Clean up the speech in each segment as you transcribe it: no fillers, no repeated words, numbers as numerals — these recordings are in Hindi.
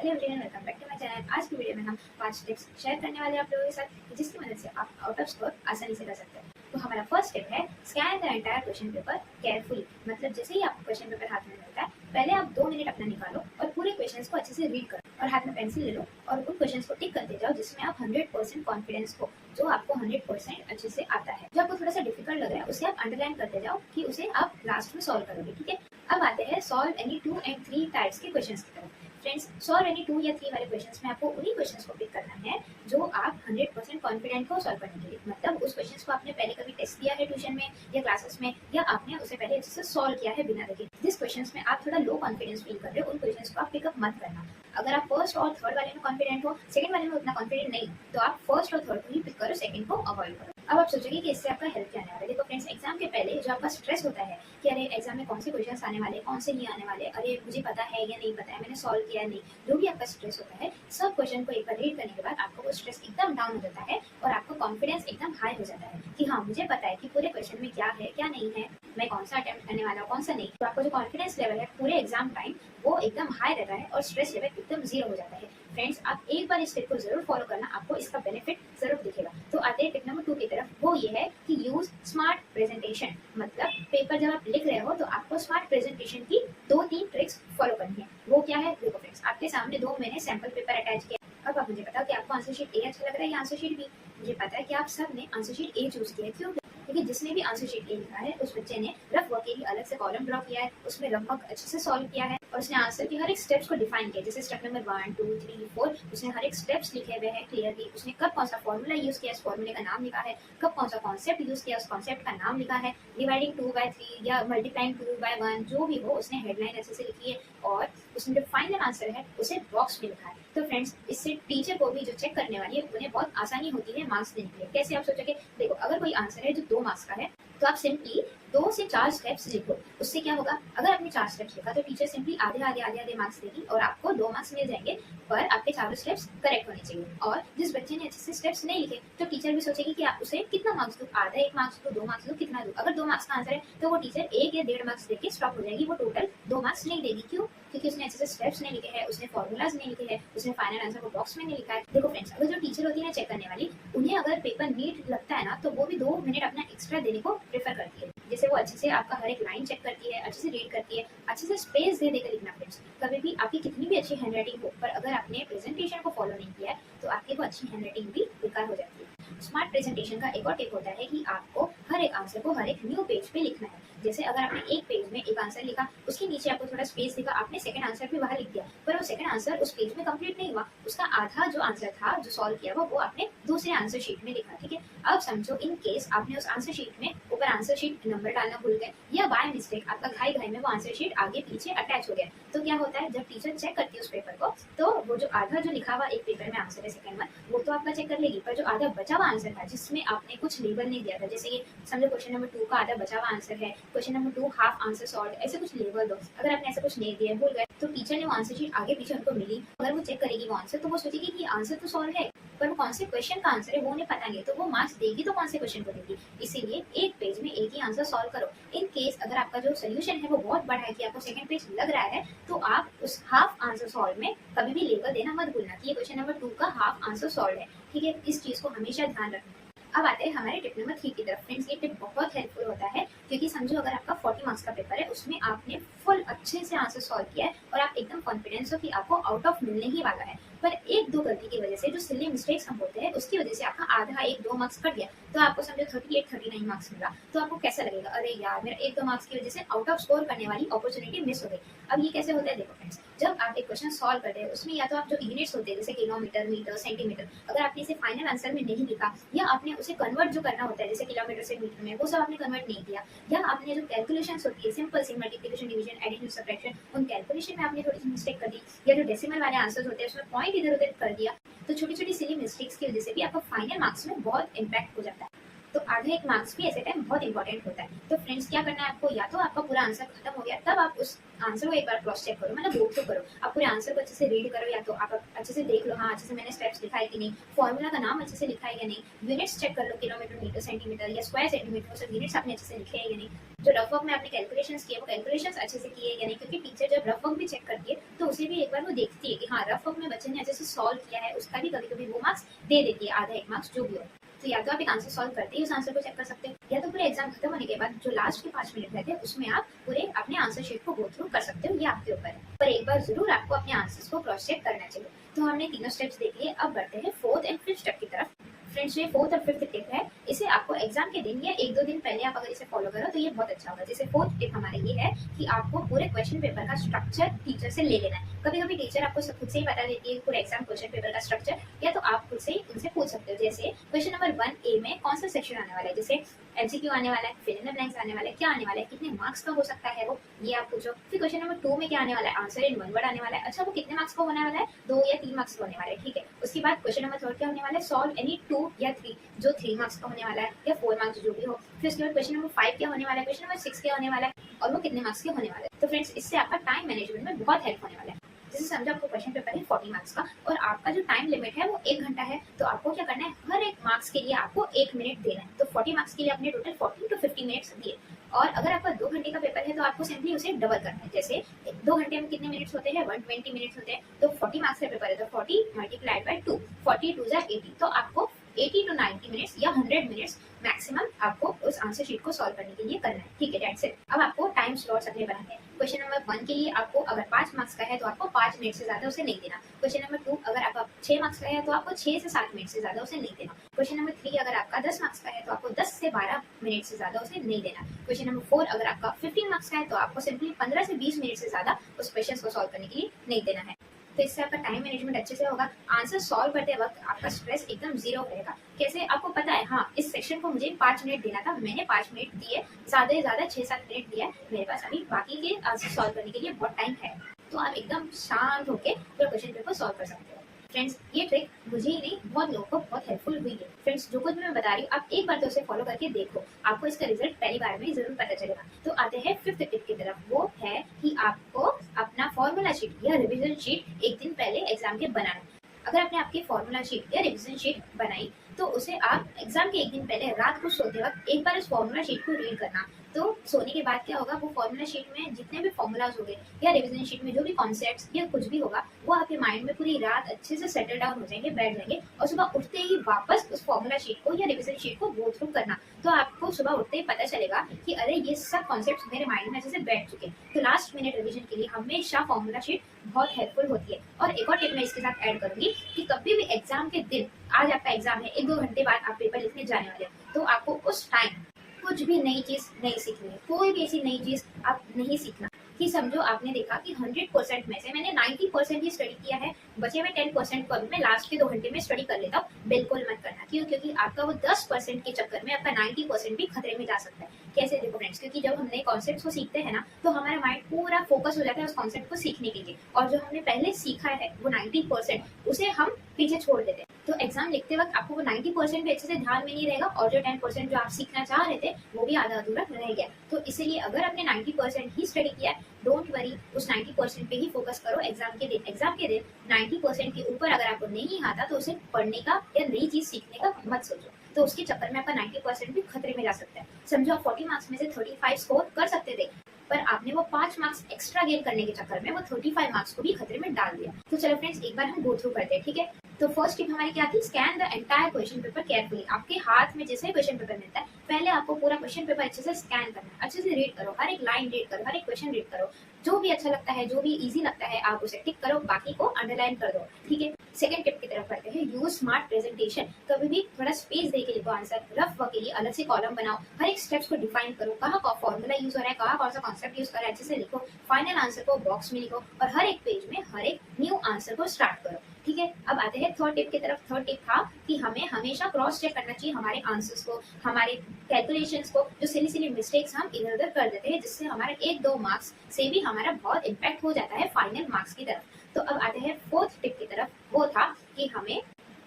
Hello everyone, welcome back to my channel. आज की वीडियो में हम 5 टिप्स शेयर करने वाले हैं आप लोगों के साथ, जिसकी मदद से आप आउट ऑफ स्कोर आसानी से कर सकते हैं। तो हमारा फर्स्ट टिप है scan the entire question paper carefully. मतलब जैसे ही आपको क्वेश्चन पेपर हाथ में मिलता है, पहले आप 2 मिनट अपना निकालो और पूरे क्वेश्चंस को अच्छे से रीड करो और हाथ में पेंसिल ले लो और उन क्वेश्चंस को टिक करते जाओ जिसमें आप 100% कॉन्फिडेंस हो, जो आपको 100% अच्छे से आता है। जो आपको थोड़ा सा डिफिकल्ट लग रहा है उसे आप अंडरलाइन करते जाओ कि उसे आप लास्ट में सॉल्व करोगे। ठीक है, अब आते हैं सॉल्व एनी 2 एंड 3 टाइप्स के क्वेश्चंस की तरफ। फ्रेंड्स, सॉल्व एनी 2 या 3 वाले क्वेश्चंस में आपको उन्हीं क्वेश्चंस को पिक करना है जो आप 100% कॉन्फिडेंट हो सॉल्व करने के लिए। मतलब उस क्वेश्चंस को आपने पहले कभी टेस्ट किया है ट्यूशन में या क्लासेस में, या आपने उसे पहले अच्छे से सॉल्व किया है बिना देखे। जिस क्वेश्चंस में आप थोड़ा लो कॉन्फिडेंस फील कर रहे हो, उन क्वेश्चंस को आप पिकअप मत करना। अगर आप फर्स्ट और थर्ड वाले में कॉन्फिडेंट हो, सेकंड वाले में उतना कॉन्फिडेंट नहीं, तो आप फर्स्ट और थर्ड को ही पिक करो, सेकंड को अवॉइड करो। अब आप सोचोगे कि इससे आपका हेल्प क्या आने वाला है। देखो फ्रेंड्स, एग्जाम के पहले जो आपका स्ट्रेस होता है कि अरे एग्जाम में कौन से क्वेश्चंस आने वाले, कौन से नहीं आने वाले, अरे मुझे पता है या नहीं पता है, मैंने सॉल्व किया नहीं, जो भी आपका स्ट्रेस होता है, सब क्वेश्चन को एक बार रीड करने के बाद आपको वो स्ट्रेस एकदम डाउन हो जाता है और आपको कॉन्फिडेंस एकदम हाई हो जाता है कि हाँ, मुझे पता है कि पूरे क्वेश्चन में क्या है क्या नहीं है, मैं कौन सा अटेम्प्ट करने वाला हूँ कौन सा नहीं। तो आपका जो कॉन्फिडेंस लेवल है पूरे एग्जाम टाइम वो एकदम हाई रहता है और स्ट्रेस लेवल एकदम जीरो हो जाता है। फ्रेंड्स, आप एक बार इस टिप को जरूर फॉलो करना, आपको इसका बेनिफिट जरूर दिखेगा। तो आते हैं टिप नंबर 2 की तरफ। वो ये है कि यूज स्मार्ट प्रेजेंटेशन। मतलब पेपर जब आप लिख रहे हो तो आपको स्मार्ट प्रेजेंटेशन की 2-3 ट्रिक्स फॉलो करनी है। वो क्या है? देखो फ्रेंड्स, आपके सामने 2 मैंने सैंपल पेपर अटैच किया। अब आप मुझे बताओ कि आपको आंसर शीट ए अच्छा लग रहा है या आंसर शीट बी। मुझे पता है कि आप सब ने आंसर शीट ए चूज किया है। क्यों? क्योंकि जिसने भी आंसर शीट ए लिखा है उस बच्चे ने रफ वर्क के लिए अलग से कॉलम ड्रॉ किया है, उसमें रफ वर्क अच्छे से सॉल्व किया है और उसने आंसर की हर एक स्टेप्स को डिफाइन किया। जैसे स्टेप नंबर 1, 2, 3, 4 उसने हर एक स्टेप्स लिखे हुए हैं क्लियरली। उसने कब कौन सा फॉर्मूला यूज किया, इस फॉर्मूले का नाम लिखा है, कब कौन सा कॉन्सेप्ट यूज किया, उस कॉन्सेप्ट का नाम लिखा है, डिवाइडिंग 2/3 या मल्टीप्लाइंग 2/1, जो भी हो उसने हेडलाइन अच्छे से लिखी है और उसने जो फाइनल आंसर है उसे बॉक्स में लिखा है। तो फ्रेंड्स, इससे टीचर को भी जो चेक करने वाली है उन्हें बहुत आसानी होती है मार्क्स देने के लिए। कैसे? आप सोचोगे, देखो अगर कोई आंसर है जो 2 मार्क्स का है तो आप सिंपली 2 से 4 स्टेप्स लिखो। उससे क्या होगा? अगर आपने 4 स्टेप्स लिखा तो टीचर सिंपली आधे मार्क्स देगी और आपको 2 मार्क्स मिल जाएंगे, पर आपके चारों स्टेप्स करेक्ट होने चाहिए। और जिस बच्चे ने अच्छे से स्टेप्स नहीं लिखे तो टीचर भी सोचेगी कि आप उसे कितना मार्क्स दो, आधा 1 मार्क्स दो, 2 मार्क्स दो, कितना दो। अगर 2 मार्क्स का आंसर है तो वो टीचर 1 या 1.5 मार्क्स देके स्टॉप हो जाएगी, वो टोटल 2 मार्क्स नहीं देगी। क्यों? क्योंकि उसने अच्छे से स्टेप्स नहीं लिखे हैं, उसने फॉर्मूलाज नहीं लिखे हैं, उसने फाइनल आंसर को बॉक्स में नहीं लिखा है। देखो फ्रेंड्स, अगर जो टीचर होती है चेक करने वाली, उन्हें अगर पेपर नीट लगता है ना तो वो भी 2 मिनट अपना एक्स्ट्रा देने को प्रेफर करती है। जैसे वो अच्छे से आपका हर एक लाइन चेक करती है, अच्छे से रीड करती है, अच्छे से स्पेस दे देकर लिखना। फ्रेंड्स, कभी भी आपकी कितनी भी अच्छी हैंडराइटिंग हो, पर अगर आपने प्रेजेंटेशन को फॉलो नहीं किया है तो आपकी वो अच्छी हैंडराइटिंग भी बेकार हो जाती है। स्मार्ट प्रेजेंटेशन का एक और टिप होता है कि आपको हर एक आंसर को हर एक न्यू पेज पे लिखना है। जैसे अगर आपने एक पेज में एक आंसर लिखा, उसके नीचे आपको थोड़ा स्पेस दिखा, आपने सेकंड आंसर भी वहां लिख दिया, पर वो सेकंड आंसर उस पेज में कंप्लीट नहीं हुआ, उसका आधा जो आंसर था जो सॉल्व किया वो आपने दूसरे आंसर शीट में लिखा। ठीक है, अब समझो इन केस आपने उस आंसर शीट में ऊपर आंसर शीट नंबर डालना भूल गए या बाय मिस्टेक आपका घाई में वो आंसर शीट आगे पीछे अटैच हो गया, तो क्या होता है? जब टीचर चेक करती है उस पेपर को तो वो जो आधा जो लिखा हुआ एक पेपर में आंसर है सेकंड वन, वो तो आपका चेक कर लेगी, पर जो आधा बचा हुआ आंसर था जिसमें आपने कुछ लेबल नहीं दिया था, जैसे ये समझो क्वेश्चन नंबर 2 का आधा बचा हुआ आंसर है, question number 2 half answer solve, ऐसे कुछ लेबल दो। अगर आपने ऐसा कुछ नहीं दिया, भूल गए, तो टीचर ने वो आंसर शीट आगे पीछे उनको मिली, अगर वो चेक करेगी वो आंसर तो वो सोचेगी कि आंसर तो सॉल्व है, पर वो कौन से क्वेश्चन का आंसर है वो उन्हें पता नहीं, तो वो मार्क्स देगी तो कौन से क्वेश्चन को देगी। इसीलिए एक पेज में एक ही आंसर सॉल्व करो। इन केस अगर आपका जो सोल्यूशन है वो बहुत बड़ा है कि आपको सेकंड पेज लग रहा है, तो आप उस हाफ आंसर सॉल्व में कभी भी लेबल देना मत भूलना कि ये क्वेश्चन नंबर 2 का हाफ आंसर सॉल्व है। ठीक है, इस चीज को हमेशा ध्यान रखना। अब आते हैं हमारे टिप नंबर 3 की तरफ। फ्रेंड्स, ये टिप बहुत हेल्पफुल होता है क्योंकि समझो अगर आपका 40 मार्क्स का पेपर है, उसमें आपने फुल अच्छे से आंसर सॉल्व किया है और आप एकदम कॉन्फिडेंस हो कि आपको आउट ऑफ मिलने ही वाला है, पर 1-2 गलती की वजह से, जो सिली मिस्टेक्स हम होते हैं उसकी वजह से आपका आधा 1-2 मार्क्स कट गया, तो आपको समझो 38-39 मार्क्स मिला, तो आपको कैसा लगेगा? अरे यार, मेरा 1-2 मार्क्स की वजह से आउट ऑफ स्कोर करने वाली अपॉर्चुनिटी मिस हो गई। अब ये कैसे होता है? देखो फ्रेंड्स, जब आप एक क्वेश्चन सॉल्व करते हैं उसमें या तो आप जो यूनिट्स होते हैं जैसे किलोमीटर, मीटर, सेंटीमीटर, अगर आपने इसे फाइनल आंसर में नहीं लिखा या आपने उसे कन्वर्ट जो करना होता है जैसे किलोमीटर से मीटर में, वो सब आपने कन्वर्ट नहीं किया, या आपने जो कैलकुलेशंस होती है सिंपल सी मल्टीप्लिकेशन, डिवीजन, एडिशन, सब्ट्रैक्शन, उन कैलकुलेशन में आपने थोड़ी सी मिस्टेक कर दी, या जो डेसिमल वाले आंसर्स होते हैं उसमें पॉइंट इधर उधर कर दिया, तो छोटी छोटी सिली मिस्टेक्स की वजह से भी आपका फाइनल मार्क्स में बहुत इंपैक्ट हो जाता है। तो आधे एक मार्क्स भी ऐसे टाइम बहुत इंपॉर्टेंट होता है। तो फ्रेंड्स क्या करना है आपको, या तो आपका पूरा आंसर खत्म हो गया तब आप उस आंसर को एक बार क्रॉस चेक करो, मतलब गो थ्रू करो, आप पूरे आंसर को अच्छे से रीड करो, या तो आप अच्छे से देख लो हाँ अच्छे से मैंने स्टेप्स लिखा है कि नहीं, फॉर्मूला का नाम अच्छे से लिखा है या नहीं, यूनिट्स चेक कर लो, किलोमीटर मीटर सेंटीमीटर या स्क्वायर सेंटीमीटर, वो सब यूनिट्स आपने अच्छे से लिखे हैं या नहीं, जो रफ वर्क में आपने कैलकुलेशंस किए वो कैलकुलेशंस अच्छे से किए या नहीं, क्योंकि टीचर जब रफ वर्क भी चेक करती है तो उसे भी एक बार वो देखती है कि हाँ रफ वर्क में बच्चे ने अच्छे से सॉल्व किया है, उसका भी कभी कभी वो मार्क्स दे देती है, आधा एक मार्क्स जो भी हो। तो या तो आप एक आंसर सॉल्व करते ही उस आंसर को चेक कर सकते हो, या तो पूरे एग्जाम खत्म होने के बाद जो लास्ट के 5 मिनट रहते हैं उसमें आप पूरे अपने आंसर शीट को गो थ्रू कर सकते हो, ये आपके ऊपर है, पर एक बार जरूर आपको अपने आंसर्स को क्रॉस चेक करना चाहिए। तो हमने तीनों स्टेप्स देख लिए, अब बढ़ते हैं फोर्थ एंड फिफ्थ स्टेप की तरफ। फ्रेंड्स ये फोर्थ और फिफ्थ टिप है, इसे आपको एग्जाम के दिन या एक दो दिन पहले आप अगर इसे फॉलो करो तो ये बहुत अच्छा होगा। जैसे फोर्थ टिप हमारा ये है कि आपको पूरे क्वेश्चन पेपर का स्ट्रक्चर टीचर से ले लेना है। कभी कभी टीचर आपको खुद से ही बता देती है पूरे एग्जाम क्वेश्चन पेपर का स्ट्रक्चर, या तो आप खुद से ही उनसे पूछ सकते हो। जैसे क्वेश्चन नंबर 1A में कौन सा सेक्शन आने वाला है, जैसे एमसीक्यू आने वाला है, फिल इन द ब्लैंक्स आने वाला है, क्या आने वाला है, कितने मार्क्स का हो सकता है वो, ये आप पूछो। फिर क्वेश्चन नंबर 2 में क्या आने वाला है, आंसर इन वन वर्ड आने वाला है, अच्छा वो कितने मार्क्स का होने वाला है, 2 या 3 मार्क्स का होने वाला है, ठीक है। उसके बाद क्वेश्चन नंबर 3 क्या होने वाला है, सॉल्व एनी 2 या 3, जो 3 मार्क्स का होने वाला है या 4 मार्क्स जो भी हो। फिर उसके बाद क्वेश्चन नंबर 5 क्या होने वाला है, क्वेश्चन नंबर 6 क्या होने वाला है और वो कितने मार्क्स के होने वाले हैं। तो फ्रेंड्स इससे आपका टाइम मैनेजमेंट में बहुत हेल्प होने वाला है। जैसे समझो आपको क्वेश्चन पेपर है 40 मार्क्स का और आपका जो टाइम लिमिट है वो 1 घंटा है, तो आपको क्या करना है, हर एक मार्क्स के लिए आपको 1 मिनट देना है। तो 40 मार्क्स के लिए आपने टोटल 40 to 50 मिनट्स दिए, और अगर आपका 2 घंटे का पेपर है तो आपको सिंपली उसे डबल करना है। जैसे 2 घंटे में कितने मिनट्स होते हैं, 120 मिनट्स होते हैं, तो 40 मार्क्स का पेपर है तो 40 मल्टीप्लाइड बाय 2, 40 2 जा 80, तो आपको 80 to 90 मिनट्स या 100 मिनट्स मैक्सिमम आपको उस आंसर शीट को सॉल्व करने के लिए करना है, ठीक है, दैट्स इट। अब आपको टाइम स्लॉट्स अपने बनाने हैं। क्वेश्चन नंबर 1 के लिए आपको अगर 5 मार्क्स का है तो आपको 5 मिनट से ज्यादा उसे नहीं देना। क्वेश्चन नंबर 2 अगर आपका 6 मार्क्स का है तो आपको 6 से 7 मिनट से ज्यादा उसे नहीं देना। क्वेश्चन नंबर 3 अगर आपका 10 मार्क्स का है तो आपको 10 से 12 मिनट से ज्यादा उसे नहीं देना। क्वेश्चन नंबर 4 अगर आपका 15 मार्क्स का है तो आपको सिंपली 15 से 20 मिनट से ज्यादा उस क्वेश्चन को सॉल्व करने के लिए नहीं देना है। तो इससे आपका टाइम मैनेजमेंट अच्छे से होगा, आंसर सॉल्व करते वक्त आपका स्ट्रेस एकदम जीरो रहेगा। कैसे, आपको पता है हाँ इस सेक्शन को मुझे 5 मिनट देना था, मैंने 5 मिनट दिए, ज्यादा से ज्यादा 6-7 मिनट दिया है, मेरे पास अभी बाकी के आंसर सॉल्व करने के लिए बहुत टाइम है, तो आप एकदम शांत होकर पूरा क्वेश्चन पेपर सॉल्व कर सकते हो। फ्रेंड्स ये ट्रिक मुझे ही नहीं बहुत लोगों को बहुत हेल्पफुल हुई है। फ्रेंड्स जो कुछ भी मैं बता रही हूँ आप एक बार तो उसे फॉलो करके देखो, आपको इसका रिजल्ट पहली बार में जरूर पता चलेगा। तो आते हैं फिफ्थ टिप की तरफ, वो है कि आपको अपना फॉर्मूला शीट या रिविजन शीट एक दिन पहले एग्जाम के बनाना। अगर आपने आपकी फॉर्मूला शीट या रिविजन शीट बनाई तो उसे आप एग्जाम के एक दिन पहले रात को सोते वक्त एक बार उस फॉर्मूला शीट को रीड करना। तो सोने के बाद क्या होगा, वो फॉर्मूला शीट में जितने भी फॉर्मूलाज हो गए या रिविजन शीट में जो भी कॉन्सेप्ट्स या कुछ भी होगा वो आपके माइंड में पूरी रात अच्छे से सेटल डाउन हो जाएंगे, बैठ जाएंगे, और सुबह उठते ही वापस उस फॉर्मूला शीट को या रिविजन शीट को गो थ्रू करना। तो आपको सुबह उठते ही पता चलेगा कि अरे ये सब कॉन्सेप्ट्स मेरे माइंड में अच्छे से बैठ चुके हैं। तो लास्ट मिनट रिविजन के लिए हमेशा फॉर्मूला शीट बहुत हेल्पफुल होती है। और एक और टिप मैं इसके साथ ऐड करूंगी कि कभी भी एग्जाम के दिन, आज आपका एग्जाम है, 1-2 घंटे बाद आप पेपर लिखने जाने वाले, तो आपको उस टाइम कुछ भी नई चीज नहीं सीखनी है, कोई भी ऐसी नई चीज आप नहीं सीखना कि समझो आपने देखा कि 100% में से मैंने 90% ही स्टडी किया है, बचे हुए 10% को अभी मैं लास्ट के 2 घंटे में स्टडी कर लेता हूँ, बिल्कुल मत करना। क्यों? क्योंकि आपका वो 10% के चक्कर में आपका 90% भी खतरे में जा सकता है। कैसे? देखो फ्रेंड्स, क्योंकि जब हम नए कॉन्सेप्ट को सीखते हैं ना तो हमारा माइंड पूरा फोकस हो जाता है उस कॉन्सेप्ट को सीखने के लिए, और जो हमने पहले सीखा है वो 90% उसे हम पीछे छोड़ देते हैं। तो एग्जाम लिखते वक्त आपको वो 90% भी अच्छे से ध्यान में नहीं रहेगा, और जो 10% जो आप सीखना चाह रहे थे वो भी आधा अधूरा रह गया। तो इसीलिए अगर आपने 90% ही स्टडी किया है, डोंट वरी, उस 90% पे ही फोकस करो एग्जाम के दिन। एग्जाम के दिन 90% के ऊपर अगर आपको नहीं आता तो उसे पढ़ने का या नई चीज सीखने का मत सोचो, तो उसके चक्कर में आपका 90% भी खतरे में जा सकता है। समझो आप 40 मार्क्स में से 35 स्कोर कर सकते थे, पर आपने वो 5 मार्क्स एक्स्ट्रा गेन करने के चक्कर में वो 35 मार्क्स को भी खतरे में डाल दिया। तो चलो फ्रेंड्स एक बार हम गो थ्रू करते हैं, ठीक है। तो फर्स्ट टिप हमारी क्या थी, scan the entire question paper carefully. आपके हाथ में जैसे क्वेश्चन पेपर मिलता है पहले आपको पूरा क्वेश्चन पेपर अच्छे से स्कैन करना है, अच्छे से रीड करो, हर एक लाइन रीड करो, हर एक क्वेश्चन रीड करो, जो भी अच्छा लगता है, जो भी इजी लगता है आप उसे टिक करो, बाकी को अंडरलाइन कर दो, ठीक है। सेकंड टिप की तरफ बढ़ते हैं, यूज स्मार्ट प्रेजेंटेशन। कभी भी थोड़ा स्पेस दे के लिखो आंसर, रफ वर्क के लिए अलग से कॉलम बनाओ, हर एक स्टेप्स को डिफाइन करो, कहाँ का फॉर्मूला यूज हो रहा है, कहाँ कौन सा कॉन्सेप्ट यूज कर रहा है, अच्छे से लिखो, फाइनल आंसर को बॉक्स में लिखो, और हर एक पेज में हर एक न्यू आंसर को स्टार्ट करो, ठीक है। अब आते हैं थर्ड टिप की तरफ। थर्ड टिप था कि हमें हमेशा क्रॉस चेक करना चाहिए हमारे आंसर्स को, हमारे कैलकुलेशंस को, जो सिली सिली मिस्टेक्स हम इधर उधर कर देते हैं, जिससे हमारा 1-2 मार्क्स से भी हमारा बहुत इम्पैक्ट हो जाता है फाइनल मार्क्स की तरफ। तो अब आते हैं फोर्थ टिप की तरफ, वो था कि हमें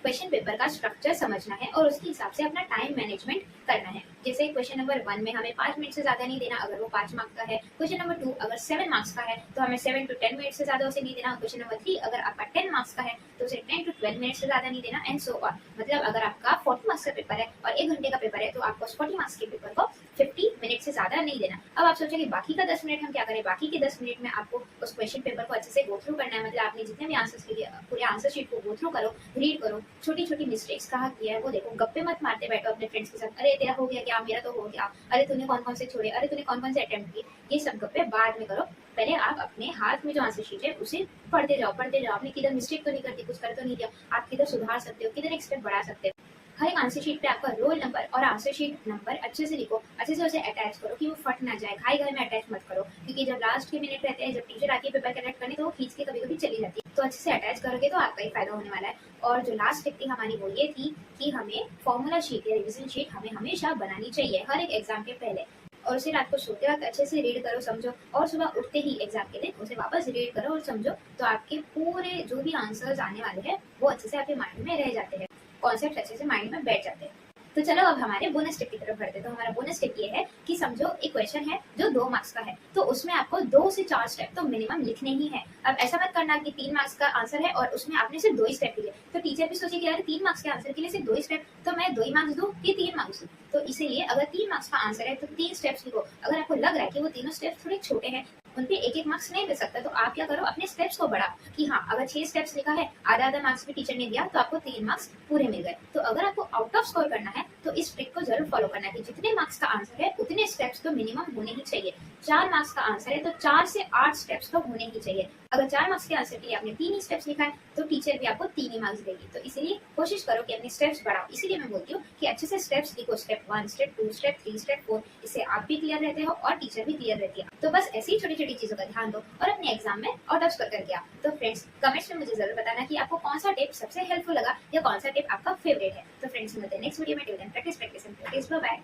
क्वेश्चन पेपर का स्ट्रक्चर समझना है और उसके हिसाब से अपना टाइम मैनेजमेंट करना है। जैसे क्वेश्चन नंबर 1 में हमें 5 मिनट से ज्यादा नहीं देना अगर वो 5 मार्क्स का है। क्वेश्चन नंबर 2 अगर 7 मार्क्स का है तो हमें 7 to 10 मिनट से ज्यादा उसे नहीं देना। क्वेश्चन नंबर 3 अगर आपका 10 मार्क्स का है तो उसे 10 to 12 मिनट से ज्यादा नहीं देना, एंड सो ऑन। मतलब अगर आपका 40 मार्क्स का पेपर है और 1 घंटे का पेपर है तो आपको 40 मार्क्स के पेपर को 50 मिनट से ज्यादा नहीं देना। अब आप सोचेंगे बाकी का 10 मिनट हम क्या करें? बाकी के 10 मिनट में आपको उस क्वेश्चन पेपर को अच्छे से गो थ्रू करना है। मतलब आपने जितने भी आंसर्स के लिए पूरे आंसर शीट को गो थ्रू करो, रीड करो, छोटी छोटी मिस्टेक्स कहाँ किया है वो देखो, गप्पे मत मारते बैठो अपने फ्रेंड्स के साथ, अरे तेरा हो गया क्या, मेरा तो हो गया, अरे तूने कौन कौन से छोड़े, अरे तूने कौन कौन से अटेम्प्ट किए। ये सब गप्पे बाद में करो, पहले आप अपने हाथ में जो आंसर शीट है उसे पढ़ते जाओ। आपने किधर मिस्टेक तो नहीं करती, कुछ कर तो नहीं दिया, आप किधर सुधार सकते हो, किधर एक स्टेप बढ़ा सकते हो। हर एक आंसर शीट पे आपका रोल नंबर और आंसर शीट नंबर अच्छे से लिखो, अच्छे से उसे अटैच करो कि वो फट ना जाए। घाई घाई में अटैच मत करो, क्योंकि जब लास्ट के मिनट रहते हैं, जब टीचर आती है पेपर कलेक्ट करने, तो वो खींच के कभी कभी चली जाती है। तो अच्छे से अटैच करोगे तो आपका ही फायदा होने वाला है। और जो लास्ट टिप थी हमारी वो ये थी कि हमें फॉर्मूला शीट या रिविजन शीट हमें हमेशा बनानी चाहिए हर एक एग्जाम के पहले, और उसे रात को सोते वक्त अच्छे से रीड करो, समझो, और सुबह उठते ही एग्जाम के दिन उसे वापस रीड करो और समझो। तो आपके पूरे जो भी आंसर्स आने वाले हैं वो अच्छे से आपके माइंड में रह जाते हैं, कॉन्सेप्ट अच्छे से माइंड में बैठ जाते हैं। तो चलो अब हमारे बोनस टिप की तरफ बढ़ते हैं। तो हमारा बोनस टिप ये है कि समझो एक क्वेश्चन है जो 2 मार्क्स का है, तो उसमें आपको 2 से 4 स्टेप तो मिनिमम लिखने ही है। अब ऐसा मत करना कि 3 मार्क्स का आंसर है और उसमें आपने सिर्फ 2 ही स्टेप लिए, तो टीचर भी सोचेगी यार 3 मार्क्स के आंसर के लिए सिर्फ 2 ही स्टेप, तो मैं 2 ही मार्क्स दूं कि 3 मार्क्स दूं। तो इसीलिए अगर 3 मार्क्स का आंसर है तो 3 स्टेप्स लिखो। अगर आपको लग रहा है कि वो तीनों स्टेप्स थोड़े छोटे हैं, उन पे एक मार्क्स नहीं दे सकता, तो आप क्या करो, अपने स्टेप्स को बढ़ा कि हाँ अगर 6 स्टेप्स लिखा है, आधा आधा मार्क्स भी टीचर ने दिया, तो आपको 3 मार्क्स पूरे मिल गए। तो अगर आपको आउट ऑफ स्कोर करना है तो इस ट्रिक को जरूर फॉलो करना है कि जितने मार्क्स का आंसर है उतने स्टेप्स तो मिनिमम होने ही चाहिए। 4 मार्क्स का आंसर है तो 4 से 8 स्टेप्स तो होने ही चाहिए। अगर 4 मार्क्स के आंसर के लिए आपने 3 ही स्टेप्स लिखा है तो टीचर भी आपको 3 ही मार्क्स देगी। तो इसीलिए कोशिश करो कि अपने स्टेप्स बढ़ाओ। इसीलिए मैं बोलती हूँ कि अच्छे से स्टेप्स लिखो, स्टेप 1, स्टेप 2, स्टेप 3, स्टेप 4। इससे आप भी क्लियर रहते हो और टीचर भी क्लियर रहती है। तो बस ऐसी ही छोटी छोटी चीजों का ध्यान दो और अपने एग्जाम में आउट ऑफ स्कोर करके आओ। तो फ्रेंड्स कमेंट्स में मुझे जरूर बताना कि आपको कौन सा टिप सबसे हेल्पफुल लगा या कौन सा टिप आपका फेवरेट है। तो फ्रेंड्स मिलते हैं नेक्स्ट वीडियो में। Till then practice practice and practice. Bye bye.